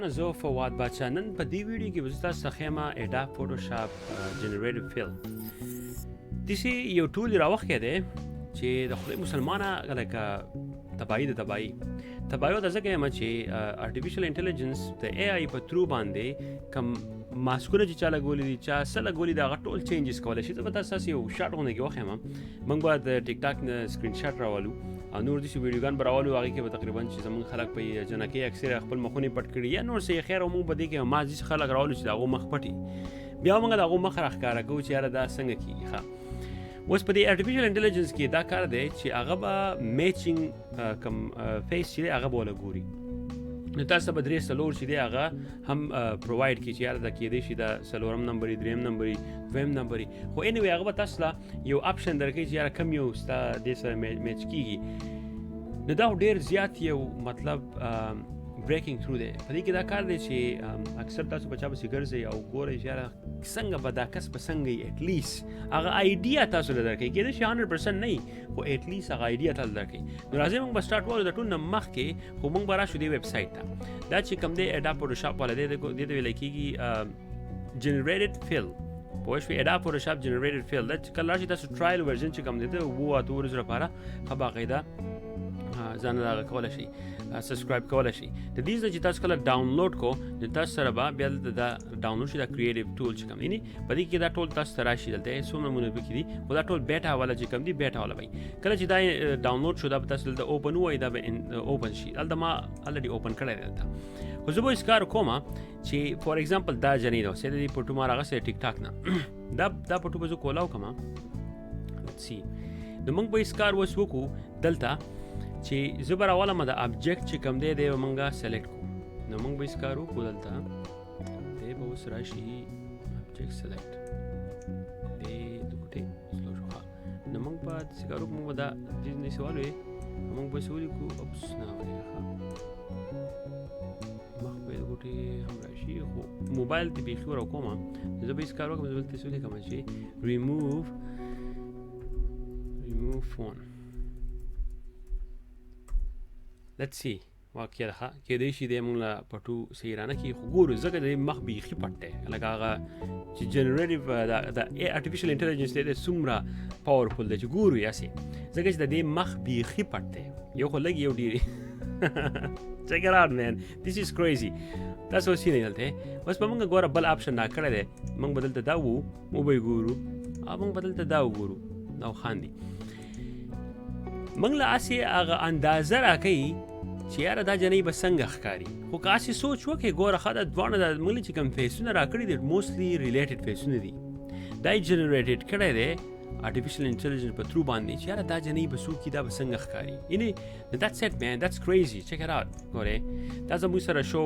زه فواد بادشاه نن په دې ویډیو کې به تاسو ته ښیم اډاب فوټوشاپ جنریټیو فیل داسې یو ټول راوښکی دی چې د خدای مسلمانه لکه تباهي د تباهي ورته ځکه یم چې ارټیفیشل انټیلیجنس د اے آی په تھرو باندې کم ماسکونه چې چا لګولي دي چا څه لګولي دي هغه ټول چینجز کولی شي. زه به تاسو یو شاټ غوندې کې وښیم. موږ به د ټیک ټاک نه سکرین شاټ راولو او نور داسې ویډیوګان به راولو هغې کې به تقریبا چې زموږ خلک په جنکۍ اکثر خپل مخونه پټ کړي یا نور څه یې خیر موږ به دې کې ما داسې خلک راولو چې د هغو مخ پټي بیا موږ د هغو مخ راښکاره کوو چې یاره دا څنګه کېږي. ښه اوس په دې ارټیفیشل انټیلیجنس کې دا کار دی چې هغه به میچینګ کم فیس چې دی هغه به وله ګوري. نو تاسو به درې څلور چې دی هغه هم پرووایډ کړي چې یاره دا کېدی شي دا څلورم نمبر دریم نمبر دویم نمبر خو انیوی هغه به تاسو له یو آپشن درکوي چې یاره کم یو ستا دې سره میچ کېږي. نو دا ډېر زیات یو مطلب بریکینګ تھرو دی. په دې کې دا کار دی چې اکثر تاسو په چا پسې ګرځئ او ګورئ چې یاره څنګه به دا کس به څنګه وي ایټلیست هغه آیډیا تاسو له درکوي. کېدای شي 100% نه وي خو ایټلیست هغه آیډیا تاسو درکوي. نو راځئ موږ به سټارټ وکړو د ټول نه مخکې خو موږ به راشو دې ویب سایټ ته. دا چې کوم دی اډاب فوټوشاپ والا دی دې ته ویلی کېږي جنریټډ فیل پوه شوې. اډاب فوټوشاپ جنریټډ فیل دا چې کله راشي تاسو ټرایل ورژن چې کوم دی د 7 ورځو لپاره ښه باقاعده ځان دغه کولی شي سبسکرایب کولی شي. د دې ځای چې تاسو کله ډاونلوډ کو نو تاسو سره به بیا د ډاونلوډ شي دا کریټیو ټول چې کوم دی په دې کې دا ټول تاسو ته راشي. دلته څومره نمونې پکې دي خو دا ټول بیټا والا چې کوم دی بیټا والا وایي. کله چې دا ډاونلوډ شو دا به تاسو دلته اوپن ووایي دا به اوپن شي. هلته ما الریډي اوپن کړی دی دلته. خو زه به اوس کار کوم چې فار ایگزامپل دا جنۍ ده اوسې د دې پټو ما راغستی ټیک ټاک نه دا پټو به زه کولاو کړم. سی نو موږ به اوس کار اوس وکړو دلته چې زه به راولم د ابجیکټ چې کوم دی دی به موږ سلیکټ کړو. نو موږ به اوس کار وکړو دلته دی به اوس راشي ابجیکټ سلیکټ دی دغوټې سلو شو. نو موږ به داسې کار وکړو موږ به دا دې سوال وي موږ به څه ولیکو اوپس نه وایي مخ به دغوټې هم راشي خو موبایل ته بیخي ورکوم. زه به اوس کار وکړم زه به دلته څه ولیکم چې ریموو فون. Let's see واقعا ده کېدای شي دی موږ له پټو صحیح رانه کړي خو ګورو ځکه د مخ بیخي پټ دی لکه هغه چې جنریټیو د ارټیفیشل انټیلیجنس دی څومره پاورفل دی چې ګورو یاسې ځکه چې د دې مخ بیخي پټ دی یو خو لږ یو ډېرې check it out man this is crazy. تاسو اوس نه دلته بس په موږ ګوره بل آپشن را کړی دی موږ به دلته دا وو موږ به یې ګورو او موږ به دلته دا وګورو دا خاندي موږ له هسې هغه اندازه راکوي چې یاره دا جنۍ به څنګه ښکاري. خو که هسې سوچ وکړې ګوره ښه دا دواړه د موږ چې کوم فیسونه راکړي دي موسټلی ریلیټډ فیسونه دي. دا یې جنریټډ کړی دی ارټیفیشل انټیلیجنس په تھرو باندې چې یاره دا جنۍ به څوک دا به څنګه ښکاري. یعنې that's it man that's crazy check it out ګورې دا زموږ سره شو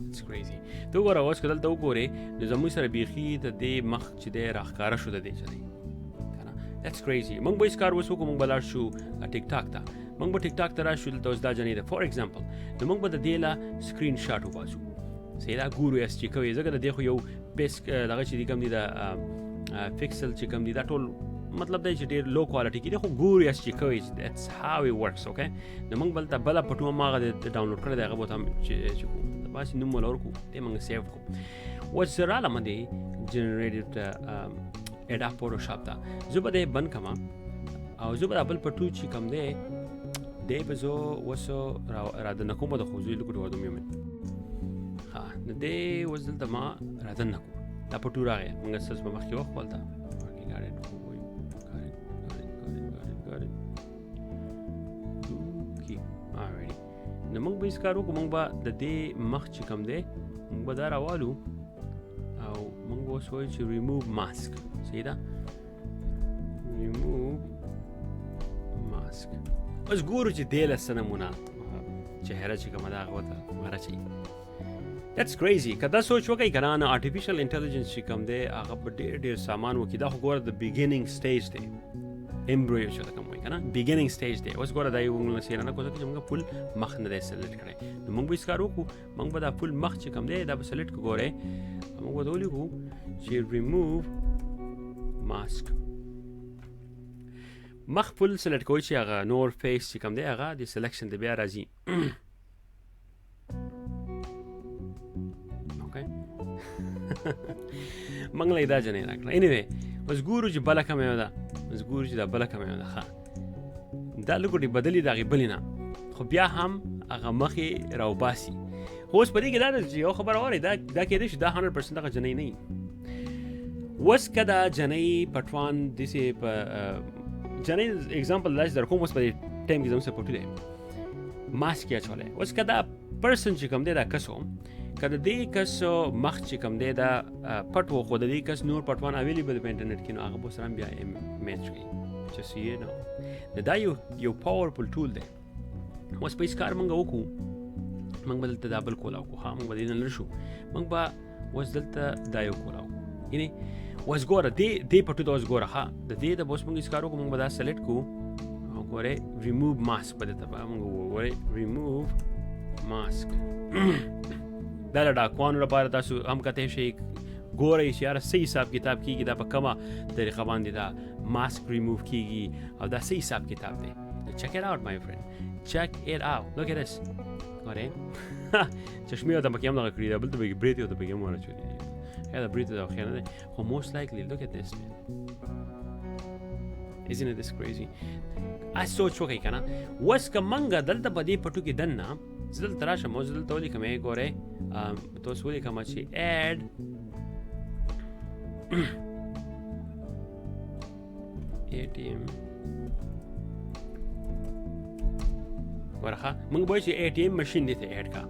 it's crazy. ته وګوره اوس که دلته وګورې نو زموږ سره بیخي د دې مخ چې دی راښکاره شو د دې جنۍ. That's crazy. موږ به هیڅ کار اوس وکړو موږ به لاړ شو ټیک ټاک ته موږ به ټیک ټاک ته راشو دلته اوس دا جنۍ ده فار ایگزامپل نو موږ به د دې له سکرین شاټ وباسو صحیح دا ګورو یاست چې کوي ځکه د دې خو یو بیسک دغه چې دي کوم دي د فکسل چې کوم دي دا ټول مطلب دی چې ډېر لو کوالټي کې دي خو ګورو یاست چې کوي that's how it works okay. نو موږ بلته بله پټو هم هغه ډاونلوډ کړی دی هغه به هم چې کوو باسې نوم وله ورکړو دی موږ سیو کړو. اوس زه رالم دی جنریټډ اډاب فوټوشاپ ته زه به دی بند کړم او زه به دا بل پټو چې کوم دی دی به زه اوس رادنه کوم د خو زه یې لکوټ وردم یمن ښه نو دی اوس دلته ما رادنه کوم دا پټو راغی موږ ستاسو په مخکې وخت ولته نو موږ به هېڅ کار وکړو موږ به د دې مخ چې کوم دی موږ به دا راوالو او موږ به اوس وایو چې ریموو ماسک صحیح ده ریموو ماسک. اوس ګورو چې دې له څه نمونه چهره چې کومه ده هغه ورته راچوي. That's crazy. که دا سوچ وکړئ که نه نو ارټیفیشل انټیلیجنس چې کوم دی هغه به ډېر سامان وکړي. دا خو ګوره د بیګیننګ سټیج دی امبریو چې ته کوم وایي که نه بیګیننګ سټیج دی. اوس ګوره دا یو موږ څېړنه کوو ځکه چې موږ فل مخ نه دی سلیکټ کړی نو موږ به هېڅ کار وکړو موږ به دا فل مخ چې کوم دی دا به سلیکټ کړو. ګورئ موږ به دا ولیکو چې ریموو ماسک مخ فل سلیکټ کوئ چې هغه نور فیس چې کوم دی هغه د سلیکشن د بیا راځي اوکے موږ له دا جنې راکړه انیوی اوس ګورو چې بله کومه ده اوس ګورو چې دا بله کومه ده ښه دا لګوټې بدلې د هغې بلې نه خو بیا هم هغه مخې راوباسي خو اوس په دې کې دا ده چې یو خبره واورئ دا کېدای شي دا 100% دغه جنۍ نه وي اوس که دا جنۍ پټوان داسې په جنۍ اگزامپل داسې در کوم اوس په دې ټایم کې زموږ سره پټو دی ماسک یې اچولی اوس که دا پرسن چې کوم دی دا کس و که د دې کس مخ چې کوم دی دا پټ و خو د دې کس نور پټوان اویلیبل په انټرنیټ کې نو هغه به سره هم بیا میچ کوي just so you know دا یو پاورفل ټول دی اوس په هېڅ کار موږ وکړو موږ به دلته دا بل کولا وکړو ښه موږ به دې نه لږ شو موږ به اوس دلته دا یو کولا وکړو یعنې اوس ګوره دې پټو ته اوس ګوره ښه د دې د به اوس موږ هېڅ کار وکړو موږ به دا سلیکټ کړو او ګورئ ریموو ماسک به دلته به موږ وګورئ ریموو ماسک دا د ډاکوانو لپاره تاسو هم کتی شئ ګورئ چې یاره څه حساب کتاب کېږي دا په کومه طریقه باندې دا ماسک ریموو کېږي او دا څه حساب کتاب دی check it out my friend check it out look at this ګورئ چشمې ورته پکې هم دغه کړي ده بلته پکې برېتې ورته پکې هم ورچولي دي خیر دا برېتې دا خیر نه دی خو most likely look at this man isn't it this crazy سوچ وکړئ که نه اوس که موږ دلته په دې پټو کې دننه زه دلته راشم اوس دلته ولیکم ګورئ ته اوس ولیکم چې add ATM ورخه موږ به چې ATM ماشین دې ته اډ کا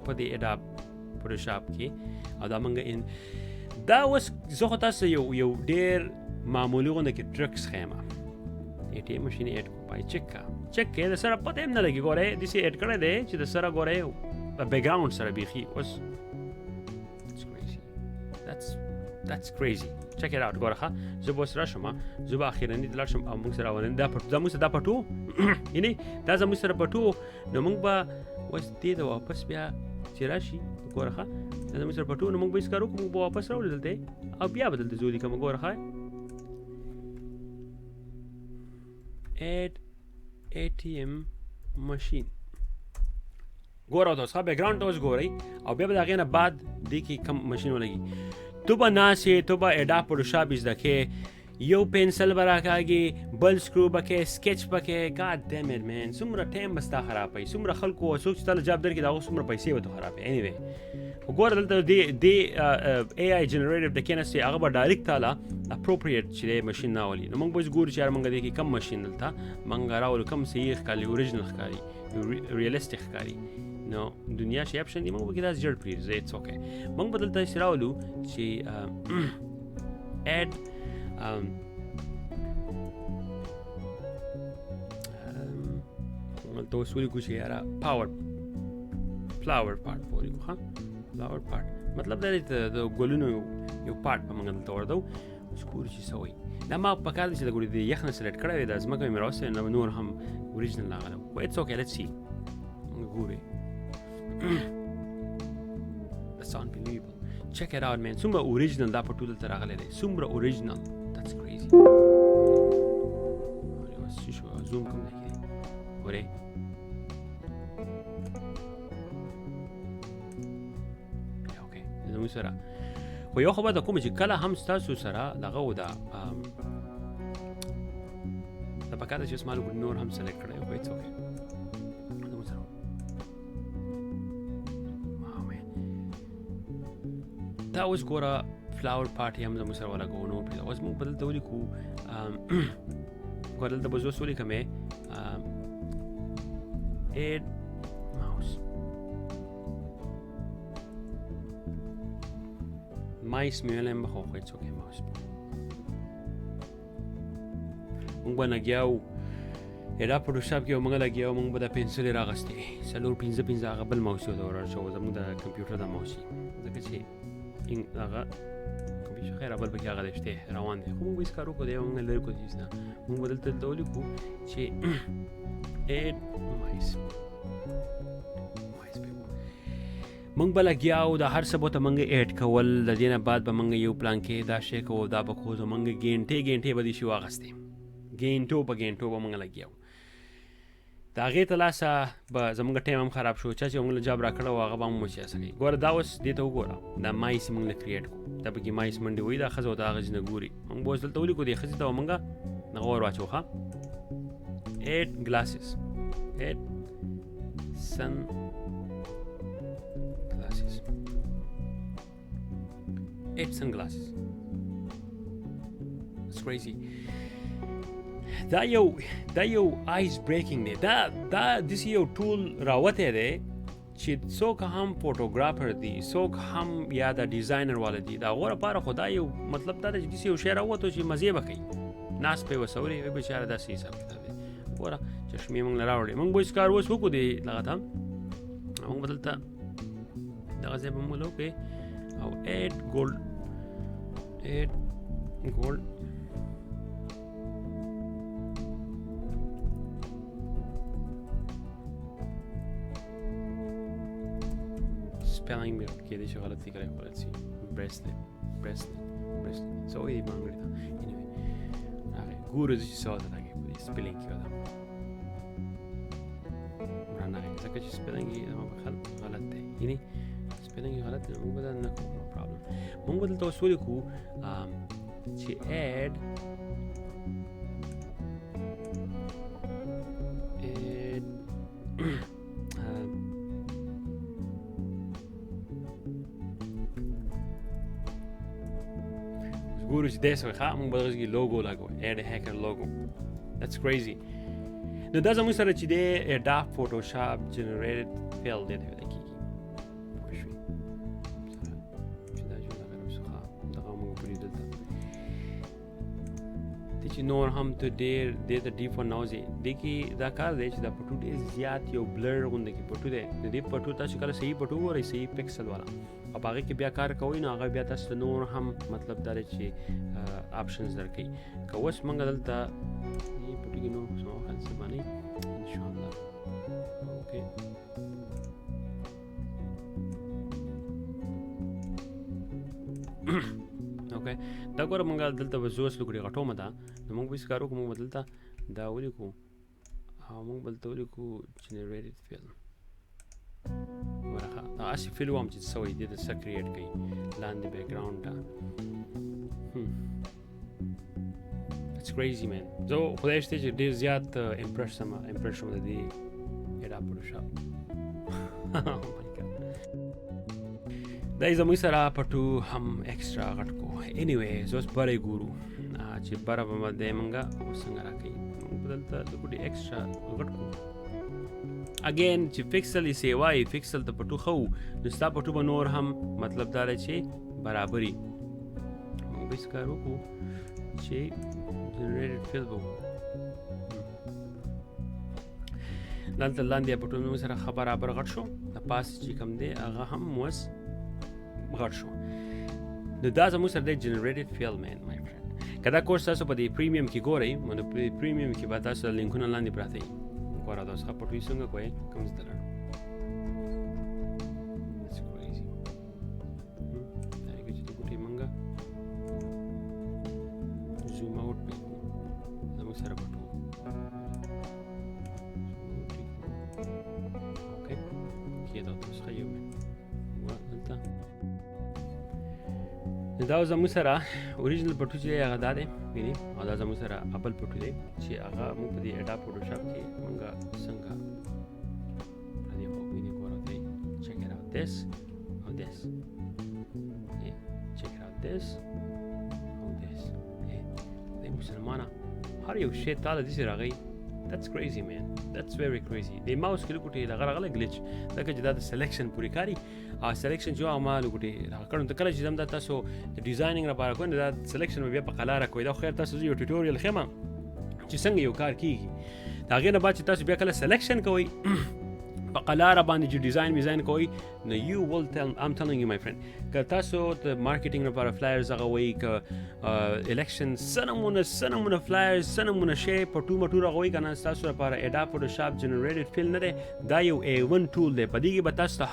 په دې اډاب فوټوشاپ کې او دا موږ دا اوس زه خو تاسو یو ډېر معمولي غونډه کې ټرکس ښیم ATM ماشین اډ کو پای چک کې د سره پته هم نه لګي ګورئ داسې اډ کړی دی چې د سره ګورئ بیکګراوند سره بیخي اوس that's crazy check it out ګوره ښه زه به اوس راشم زه به اخرني ته لاړ شم او موږ سره راولم دا زموږ سره دا پټو یعنې دا زموږ سره پټو نو موږ به اوس دې ته واپس بیا چې راشي ګوره ښه دا زموږ سره پټو نو موږ به هېڅ کار وکړو موږ به واپس راولو دلته او بیا به دلته زه ولیکم ګوره ښه add ATM machine ګوره اوس ښه بیکګراوند ته اوس ګورئ او بیا به د هغې نه بعد دې کې کم ماشین ولګي تو به ناسې تو به اډاب فوټوشاپ زده کې یو پنسل به راکاږي بل سکرو به کې سکیچ به کې God damn it man څومره ټایم به ستا خرابوي څومره خلکو څوک چې تا له جاب درکړي د هغو څومره پیسې به تو خرابوي anyway وګوره دلته دې AI جنریټیو د کېناستې هغه به ډایرکټ تاله اپروپریټ چې دی ماشین راولي نو موږ به اوس ګورو چې یاره موږ دې کې کم ماشین دلته موږ راولو کم صحیح ښکاري اوریجنل ښکاري ریالسټیک ښکاري نو دنیا شي اپشن دی موږ به کې داسې جړ پرېږدو اټس اوکې موږ به دلته داسې راولو چې add دلته اوس ولیکو چې یاره فلاور پارټ به ولیکو ښه فلاور پارټ مطلب دا دی د ګلونو یو پارټ به موږ دلته وردو اوس ګورو چې څه وایي دا ما په کار دی چې د ګورې د یخ نه سلیکټ کړی وی دا ځمکه مې راوستې نور هم اوریجنل راغلی خو اټس اوکې لیټس سی موږ ګورو That's unbelievable. Check it out, man. څومره اوریجنل دا پټو دلته راغلی دی څومره اوریجنل That's crazy. زوم کوم دی ګورئ اوکې زموږ سره خو یو خبره ده کومه چې کله هم ستاسو سره دغه و دا پکار ده چې اوس ما نور هم سلیکټ کړی خو اټس اوکې دا اوس ګوره فلاور پارټ هم زموږ سره ولګوو نو پرېږده اوس موږ به دلته ولیکو ګوره دلته به زه اوس ولیکم add mouse مایس مې ویلی یم خو اټس اوکې ماوس موږ به لګیا وو اډاب فوټوشاپ کې موږ لګیا وو موږ به دا پنسل یې راغستې 4 هغه بل ماوس یې ورته ورچوو زموږ د کمپیوټر دا ماوس ځکه چې هغه کمپیوټر خیر بل پکې هغه دی شته روان دی خو موږ هېڅ کار وکړو دی موږ لرې کړو هېڅ نه موږ به دلته ولیکو چې add mice موږ به لګیا وو دا هر څه به ورته موږ اډ کول د دې نه بعد به موږ یو پلان کې دا شی کوو دا به کوو زموږ ګینټې به دې شي واغستې ګینټو په ګینټو به موږ لګیا وو د هغې ته لاسه به زموږ ټایم هم خراب شو چا چې موږ له جاب را کړی و هغه به هم مو چیسه کوي ګوره دا اوس دې ته وګوره دا مایس موږ له کریټ کړو دا پکې مایس منډې وایي دا ښځه ورته هغه ځینه ګوري موږ به اوس دلته ولیکو دې ښځې ته به موږ هغه ور واچو ښه add glasses add sunglasses it's crazy دا یو آیس بریکینګ دی دا داسې یو ټول راوتی دی چې څوک هم فوټوګرافر دی څوک هم یا د ډیزاینر والا دی د هغو لپاره خو دا یو مطلب دا دی چې داسې یو شی راووتو چې مزې به کوي ناست پرې وسوري وایي بېچاره داسې حساب کتاب دی ګوره چشمې موږ له راوړې موږ به اوس کار اوس وکړو دی دغه ته موږ به دلته دغه ځای به موږ له وکړې او add gold spelling مې کېدای شي غلط لیکلی خو غلط سي bracelet څه وایي دې بانګړې ته anyway راغی ګوره زه چې څه ورته راغی په دې spelling کې وده رانغی ځکه چې spelling یې غلط دی یعنې spelling یې غلط دی موږ به دا نه کوو no problem موږ به دلته اوس ولیکو چې add ګورو چې داسې وایي ښه موږ به دغسې کې لوګو لګو add a hacker logo that's crazy نو دا زموږ سره چې دی Adobe Photoshop Generative Fill دې ته ویلی کېږي پوه شوې چې دا جمله غرب څه ښه دغه موږ وکړي دلته دې چې نور هم ته ډېر دې ته ډیپ ورننوځې دې کې دا کار دی چې دا پټو ډېر زیات یو بلر غوندې کې پټو دی د دې پټو تاسو کله صحیح پټو وګورئ صحیح پکسل والا او په هغې کې بیا کار کوئ نو هغه بیا تاسو ته نور هم مطلب دا دی چې آپشنز درکوي که اوس موږ دلته دې پټو کې نور څه وخت څه باندې انشاءالله اوکې اوکې دا ګوره موږ دلته به زه اوس لوګړې غټومه ده نو موږ به هېڅ کار وکړو موږ به دلته دا ولیکو او موږ به دلته ولیکو جنریټډ فیل ورخه اسی فیل وام چې څه وایي دې ته څه کریټ کوي لاندې بیکګراونډ ته It's crazy man زه خدای شته چې ډېر زیات امپرس شوم د دې Adobe Photoshop دا یې زموږ سره پټو هم ایکسټرا غټ کو anyway زه اوس بره یې ګورو چې بره به دی موږ څنګه را کوي موږ به دلته لږ ایکسټرا غټ کو اگین چې فکسل یې سیوایي فکسل ته پټو ښه وو نو ستا پټو به نور هم مطلب دا دی چې برابري موږ به هېڅ کار وکړو چې جنریټډ فیل به وکړو دلته لاندې پټو موږ سره ښه برابر غټ شو د پاس چې کوم دی هغه هم اوس غټ شو نو دا زموږ سره دی جنریټډ فیل مین مای فرینډ که دا کورس تاسو په دې پریمیم کې ګورئ نو په پریمیم کې به تاسو لینکونه لاندې پراته وي ګوره دا اوس ښه پټوي څنګه کوئ کوم زده لرو It's crazy دا یې چې د ګوټې موږ زوم آوټ پې کړو زموږ سره پټو اوکې کېده اوس ښه یو دلته دا زموږ سره اوریجنل پټو چې هغه دا دی ویني او دا زموږ سره اپل پټو دی چې هغه موږ په دې Adobe Photoshop کې موږ څنګه دې خو ویني ګوره دی check it out this or this check it out this or this دی مسلمانه هر یو شی تاله داسې راغی That's crazy man that's very crazy د ماوس کې لګوټې دغه راغلی ګلیچ ځکه چې دا د سلیکشن پورې کاري او سلیکشن چې ما لګوټې راکړم ته کله چې زم دا تاسو ډیزاینینګ لپاره کوئ نو دا سلیکشن به بیا په قلاره کوئ دا خو خیر تاسو یو ټیوټوریل ښیم چې څنګه یو کار کیږي د هغې نه بعد چې تاسو بیا کله سلیکشن کوئ په قلاره باندې چې ډیزاین کوي نو یو ول ټل ام ټیلینګ یو مای فرند که تاسو د مارکیټینګ لپاره فلایرز هغه وایي که الیکشن سنمونه فلایرز سنمونه شی په ټومټو راغوي کنه تاسو لپاره اډاب فوټوشاپ جنریټډ فیل نه دی دا یو A1 ټول دی په دې کې به تاسو ته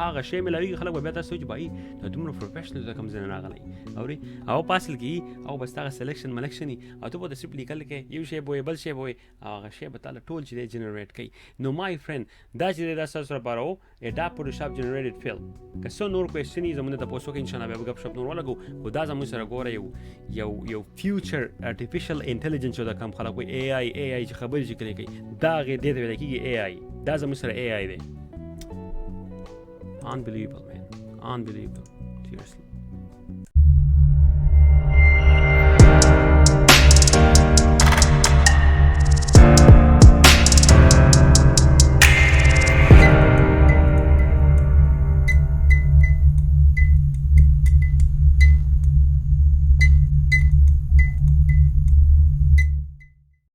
هغه شی ملوي خلک به تاسو چې بای دا دومره پروفیشنل کوم ځای نه راغلی اوري او پاسل کې او بس تاسو سلیکشن ملکشنی او ته به سیمپلی کله کې یو شی بوي بل شی بوي هغه شی به تعالی ټول چې جنریټ کوي نو مای فرند دا چې دا تاسو لپاره او اډاب فوټوشاپ جنریټډ فیل که څو نور کوېسچنز زموږ ته پوسټ وکړئ ان شاء الله به غب شپ نور ولګو او دا زموږ سره ګوره یو فیوچر ارتفیشل انټيليجنس او دا کوم خلک وي AI چې خبرې چې کوي دا غي دې ویل کېږي AI دا زموږ سره AI دی unbelievable man unbelievable seriously